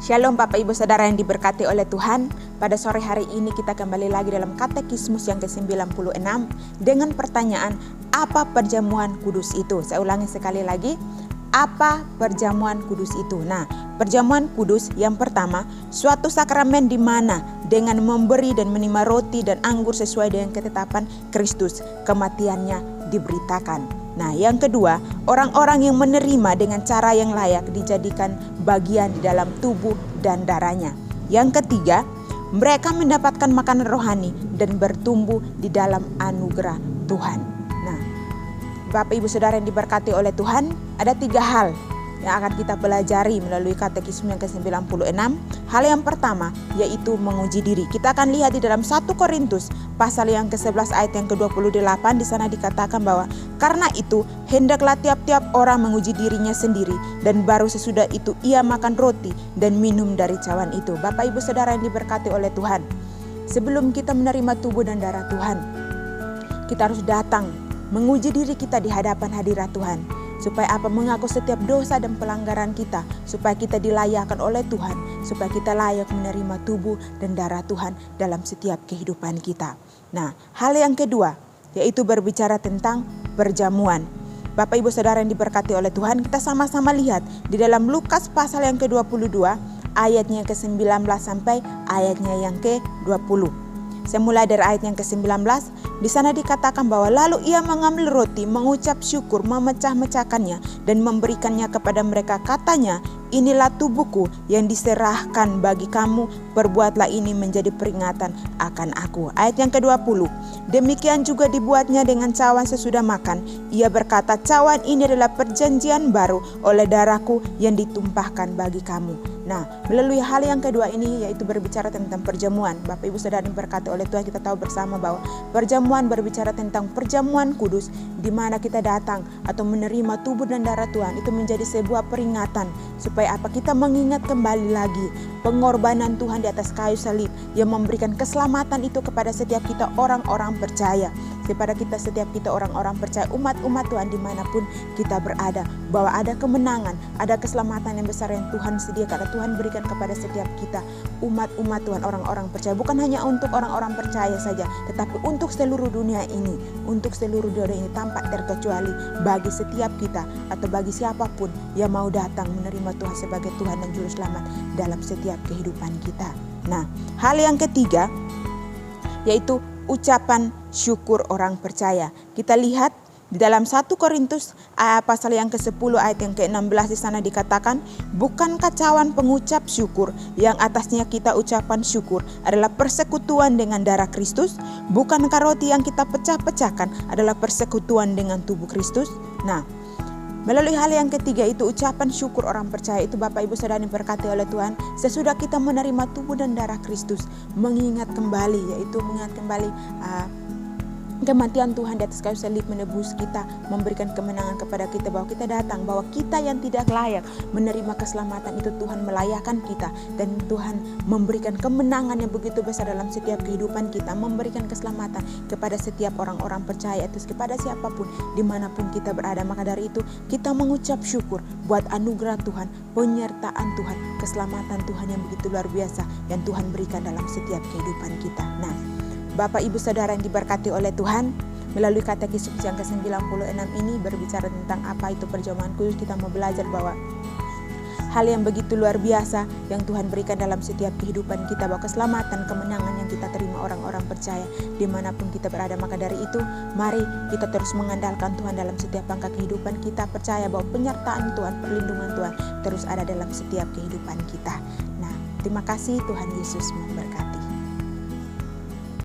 Shalom Bapak Ibu Saudara yang diberkati oleh Tuhan. Pada sore hari ini kita kembali lagi dalam Katekismus yang ke-96 dengan pertanyaan, apa perjamuan kudus itu? Saya ulangi sekali lagi, apa perjamuan kudus itu? Nah, perjamuan kudus yang pertama, suatu sakramen di mana dengan memberi dan menerima roti dan anggur sesuai dengan ketetapan Kristus, kematiannya diberitakan. Nah, yang kedua, orang-orang yang menerima dengan cara yang layak dijadikan bagian di dalam tubuh dan darahnya. Yang ketiga, mereka mendapatkan makanan rohani dan bertumbuh di dalam anugerah Tuhan. Nah, Bapak Ibu Saudara yang diberkati oleh Tuhan, ada 3 hal yang akan kita pelajari melalui Katekismus yang ke-96. Hal yang pertama yaitu menguji diri. Kita akan lihat di dalam 1 Korintus pasal yang ke-11 ayat yang ke-28. Di sana dikatakan bahwa karena itu hendaklah tiap-tiap orang menguji dirinya sendiri, dan baru sesudah itu ia makan roti dan minum dari cawan itu. Bapak Ibu Saudara yang diberkati oleh Tuhan, sebelum kita menerima tubuh dan darah Tuhan, kita harus datang menguji diri kita di hadapan hadirat Tuhan. Supaya apa? Mengaku setiap dosa dan pelanggaran kita, supaya kita dilayakkan oleh Tuhan, supaya kita layak menerima tubuh dan darah Tuhan dalam setiap kehidupan kita. Nah, hal yang kedua yaitu berbicara tentang perjamuan. Bapak Ibu Saudara yang diberkati oleh Tuhan, kita sama-sama lihat di dalam Lukas pasal yang ke-22 ayatnya ke-19 sampai ayatnya yang ke-20. Saya mulai dari ayat yang ke-19. Di sana dikatakan bahwa lalu ia mengambil roti, mengucap syukur, memecah-mecahkannya dan memberikannya kepada mereka. Katanya, inilah tubuhku yang diserahkan bagi kamu, perbuatlah ini menjadi peringatan akan aku. Ayat yang ke-20. Demikian juga dibuatnya dengan cawan sesudah makan. Ia berkata, cawan ini adalah perjanjian baru oleh darahku yang ditumpahkan bagi kamu. Nah, melalui hal yang kedua ini yaitu berbicara tentang perjamuan. Bapak Ibu Saudara diberkati oleh Tuhan, kita tahu bersama bahwa perjamuan berbicara tentang perjamuan kudus, di mana kita datang atau menerima tubuh dan darah Tuhan. Itu menjadi sebuah peringatan supaya apa? Kita mengingat kembali lagi pengorbanan Tuhan di atas kayu salib yang memberikan keselamatan itu kepada setiap kita orang-orang percaya. Kepada kita setiap kita orang-orang percaya, umat-umat Tuhan dimanapun kita berada, bahwa ada kemenangan, ada keselamatan yang besar yang Tuhan sediakan, Tuhan berikan kepada setiap kita umat-umat Tuhan, orang-orang percaya. Bukan hanya untuk orang-orang percaya saja, tetapi untuk seluruh dunia ini, untuk seluruh dunia ini tanpa terkecuali bagi setiap kita atau bagi siapapun yang mau datang menerima Tuhan sebagai Tuhan dan Juru Selamat dalam setiap kehidupan kita. Nah, hal yang ketiga yaitu ucapan syukur orang percaya. Kita lihat di dalam 1 Korintus pasal yang ke-10 ayat yang ke-16. Di sana dikatakan, bukankah cawan pengucap syukur yang atasnya kita ucapan syukur adalah persekutuan dengan darah Kristus? Bukankah roti yang kita pecah-pecahkan adalah persekutuan dengan tubuh Kristus? Nah, melalui hal yang ketiga itu ucapan syukur orang percaya itu, Bapak Ibu Saudara diberkati oleh Tuhan, sesudah kita menerima tubuh dan darah Kristus, mengingat kembali kematian Tuhan di atas kayu salib menebus kita, memberikan kemenangan kepada kita, bahwa kita datang, bahwa kita yang tidak layak menerima keselamatan itu Tuhan melayakkan kita, dan Tuhan memberikan kemenangan yang begitu besar dalam setiap kehidupan kita, memberikan keselamatan kepada setiap orang-orang percaya itu, kepada siapapun dimanapun kita berada. Maka dari itu kita mengucap syukur buat anugerah Tuhan, penyertaan Tuhan, keselamatan Tuhan yang begitu luar biasa yang Tuhan berikan dalam setiap kehidupan kita. Nah, Bapak Ibu Saudara yang diberkati oleh Tuhan, melalui Katekismus yang ke-96 ini berbicara tentang apa itu perjamuan kudus. Kita mau belajar bahwa hal yang begitu luar biasa yang Tuhan berikan dalam setiap kehidupan kita, bahwa keselamatan, kemenangan yang kita terima orang-orang percaya dimanapun kita berada. Maka dari itu mari kita terus mengandalkan Tuhan dalam setiap langkah kehidupan kita, percaya bahwa penyertaan Tuhan, perlindungan Tuhan terus ada dalam setiap kehidupan kita. Nah, terima kasih, Tuhan Yesus memberkati.